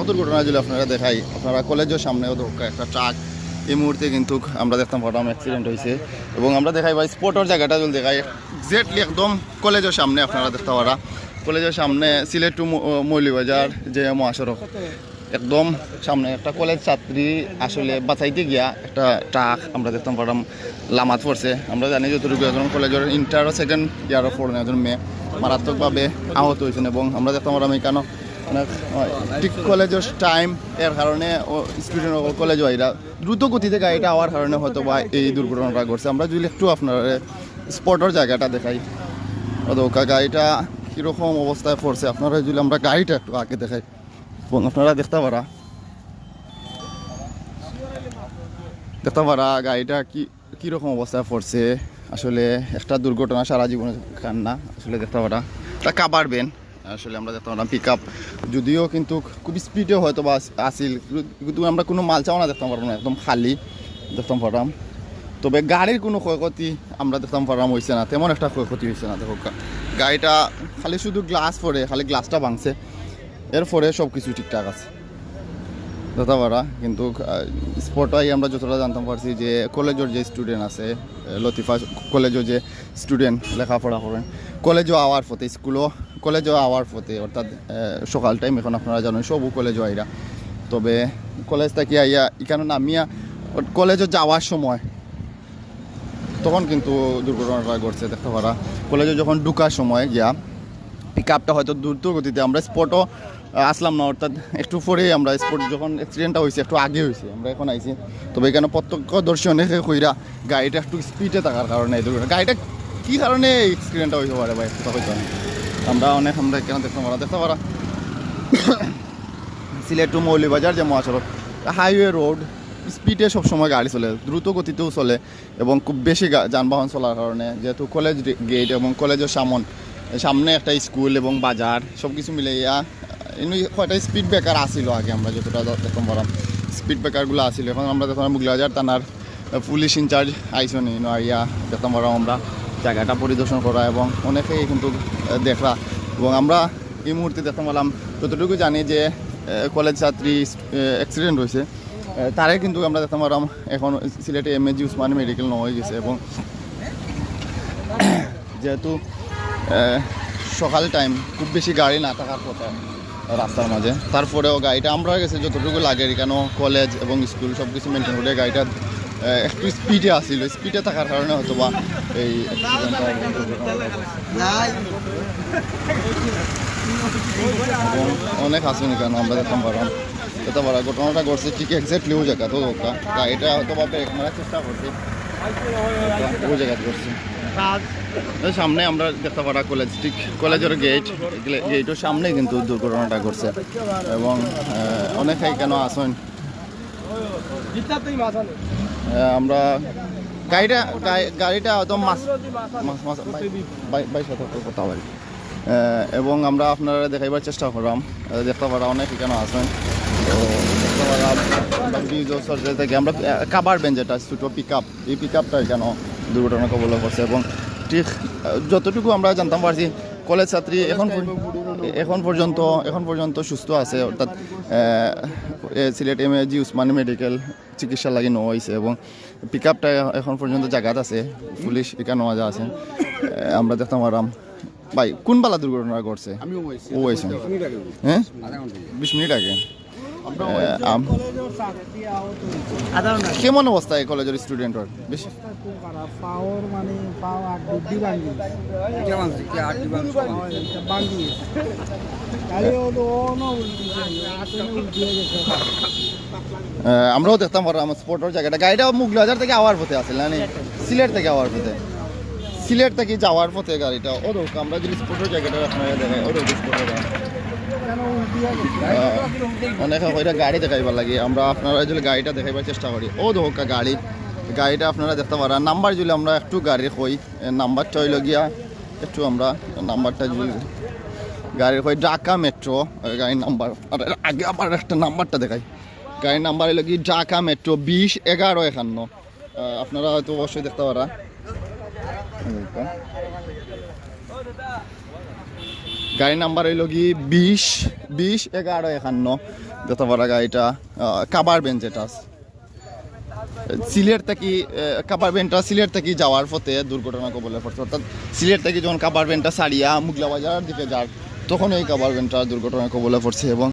দুর্ঘটনা যদি আপনারা দেখাই, আপনারা কলেজের সামনেও ধোকা একটা ট্রাক এই মুহূর্তে কিন্তু আমরা দেখতাম পারলাম অ্যাক্সিডেন্ট হয়েছে। এবং আমরা দেখাই ভাই স্পটের জায়গাটা যদি দেখাই এক্স্যাক্টলি একদম কলেজের সামনে আপনারা দেখতে পারা, কলেজের সামনে সিলেট টু মৌলভীবাজার যে মহাসড়ক একদম সামনে একটা কলেজ ছাত্রী আসলে বাঁচাইতে গিয়া একটা ট্রাক আমরা দেখতাম পারলাম লামাত পড়ছে। আমরা জানি যতটুকু একজন কলেজের ইন্টার সেকেন্ড ইয়ারও পড়েন একজন মেয়ে মারাত্মকভাবে আহত হয়েছেন। এবং আমরা দেখতাম পারলাম এখানে অনেক ঠিক কলেজের টাইম এর কারণে স্টুডেন্ট কলেজ এরা দ্রুত গতিতে গাড়িটা হওয়ার কারণে হয়তো বা এই দুর্ঘটনাটা ঘটছে। আমরা যদি একটু আপনার স্পটের জায়গাটা দেখাই, ওকা গাড়িটা কীরকম অবস্থায় পড়ছে আপনারা যদি আমরা গাড়িটা একটু আগে দেখাই এবং আপনারা দেখতে পারা গাড়িটা কীরকম অবস্থায় পড়ছে। আসলে একটা দুর্ঘটনা সারা জীবনে খান না, আসলে দেখতে পারা তা কাবার বেন আসলে আমরা দেখতে পারলাম পিক আপ যদিও কিন্তু খুব স্পিডে হয়তো বা আসিল, কিন্তু আমরা কোনো মাল চাওয়া না দেখতাম পারবো না, একদম খালি দেখতাম পারলাম। তবে গাড়ির কোনো ক্ষয়ক্ষতি আমরা দেখতাম পারলাম হয়েছে না, তেমন একটা ক্ষয়ক্ষতি হয়েছে না। দেখো গাড়িটা খালি শুধু গ্লাস পরে খালি গ্লাসটা ভাঙছে, এরপরে সব কিছু ঠিকঠাক আছে দেখতে পারা। কিন্তু স্পটাই আমরা যতটা জানতাম পারছি যে কলেজের যে স্টুডেন্ট আছে লতিফা কলেজের যে স্টুডেন্ট লেখাপড়া করেন কলেজও আওয়ার পথে স্কুলও কলেজও আওয়ার পথে, অর্থাৎ সকাল টাইম এখন আপনারা জানেন সবও কলেজও আইরা। তবে কলেজ থেকে আইয়া এখানে নামিয়া কলেজে যাওয়ার সময় তখন কিন্তু দুর্ঘটনাটা ঘটছে দেখতে পারা। কলেজে যখন ঢুকার সময় গিয়া পিক আপটা হয়তো দ্রুত গতিতে আমরা স্পটও আসলাম না, অর্থাৎ একটু পরেই আমরা স্পট যখন অ্যাক্সিডেন্টটা হয়েছে একটু আগে হয়েছে আমরা এখন আইছি। তবে এখানে প্রত্যক্ষদর্শী অনেকে কইরা গাড়িটা একটু স্পিডে থাকার কারণে এই দুর্ঘটনা গাড়িটা কী কারণে এই অ্যাক্সিডেন্টটা হইতে পারে ভাই কথা হইতে আমরা এখানে দেখতে পারা সিলেট টু মৌলভীবাজার যে মহাসড়ক হাইওয়ে রোড স্পিডে সবসময় গাড়ি চলে, দ্রুত গতিতেও চলে এবং খুব বেশি যানবাহন চলার কারণে যেহেতু কলেজ গেট এবং কলেজের সামনে একটা স্কুল এবং বাজার সব কিছু মিলে এমনি কয়টা স্পিড ব্রেকার আসিল আগে আমরা যতটা দেখতাম পারলাম স্পিড ব্রেকারগুলো আসিল। এখন আমরা দেখতাম মৌলভীবাজার থানার পুলিশ ইনচার্জ আইসন ইয়া দেখতাম পারলাম আমরা জায়গাটা পরিদর্শন করা এবং অনেকেই কিন্তু দেখলা। এবং আমরা এই মুহূর্তে দেখতাম পারলাম যতটুকু জানি যে কলেজ ছাত্রী অ্যাক্সিডেন্ট হয়েছে তারে কিন্তু আমরা দেখতাম পারলাম এখন সিলেটে এমএজি উসমানী মেডিকেল নেওয়া হয়ে গেছে। এবং যেহেতু সকাল টাইম খুব বেশি গাড়ি না থাকার কথা রাস্তার মাঝে, তারপরেও গাড়িটা আমরা গেছে যতটুকু লাগে কেন কলেজ এবং স্কুল সব কিছু মেনটেন করে গাড়িটা একটু স্পিডে আসছিল, স্পিডে থাকার কারণে হয়তো বা এই অনেক আসেনি কেন আমরা দেখতাম পারলাম দেখতে পারা ঘটনাটা ঘটছে ঠিক এক্স্যাক্টলি ওই জায়গা তো গাড়িটা হয়তো বা ব্রেক মারার চেষ্টা করছে ওই জায়গা করছে। সামনে আমরা দেখতে পারা কলেজ ঠিক কলেজের গেটের সামনে কিন্তু দুর্ঘটনাটা ঘটছে এবং অনেকেই কেন আসেন আমরা গাড়িটা হয়তো কথা বলি এবং আমরা আপনারা দেখাইবার চেষ্টা করলাম দেখতে পারা অনেক কেন আসেন। তো দেখতে পারা থেকে আমরা কাবার বেন যেটা ছোটো পিক আপ এই পিক আপটা কেন দুর্ঘটনা কবলে করছে। এবং ঠিক যতটুকু আমরা জানতাম পারছি কলেজ ছাত্রী এখন পর্যন্ত সুস্থ আছে, অর্থাৎ সিলেট এমএজি উসমানী মেডিকেল চিকিৎসা লাগি নেওয়া হয়েছে এবং পিক আপটা এখন পর্যন্ত জায়গাত আছে, পুলিশ এখানে নেওয়া আছে। আমরা দেখতাম পারলাম ভাই কোন বালা দুর্ঘটনা ঘটছে ও হয়েছে হ্যাঁ 20 মিনিট আগে। কেমন অবস্থায় কলেজের স্টুডেন্টর বেশি আমরাও দেখতাম আমার স্পোর্টের জায়গাটা গাড়িটা মৌলভীবাজার থেকে আওয়ার পথে আসলে না সিলেট থেকে আওয়ার পথে সিলেট থেকে যাওয়ার পথে গাড়িটা ওরক আমরা যদি স্পোর্টের জায়গাটা আপনারা দেখাই ওরক স্পোর্টের অনেক ওইটা গাড়ি দেখাইবার লাগে আমরা আপনারা যদি গাড়িটা দেখাইবার চেষ্টা করি ও ধোকা গাড়িটা আপনারা দেখতে পারেন। নাম্বার যদি আমরা একটু গাড়ির কই নাম্বারটা হইল গিয়া একটু আমরা নাম্বারটা যদি গাড়ির কই ঢাকা মেট্রো গাড়ির নাম্বার আগে আবার একটা নাম্বারটা দেখাই গাড়ির নাম্বার হইল কি ঢাকা মেট্রো 20-11-51 আপনারা হয়তো অবশ্যই দেখতে পারা গাড়ির নাম্বার হইল কি 20-11-51 দেখতে পারা গাড়িটা কাবার বেন যেটা সিলেট থেকে কাবার বেনটা সিলেট থেকে যাওয়ার পথে দুর্ঘটনা কবলে পড়ছে, অর্থাৎ সিলেট থেকে যখন কাবার বেনটা সারিয়া মুগলা বাজার দিকে যার তখন এই কাবার বেনটা দুর্ঘটনা কবলে পড়ছে এবং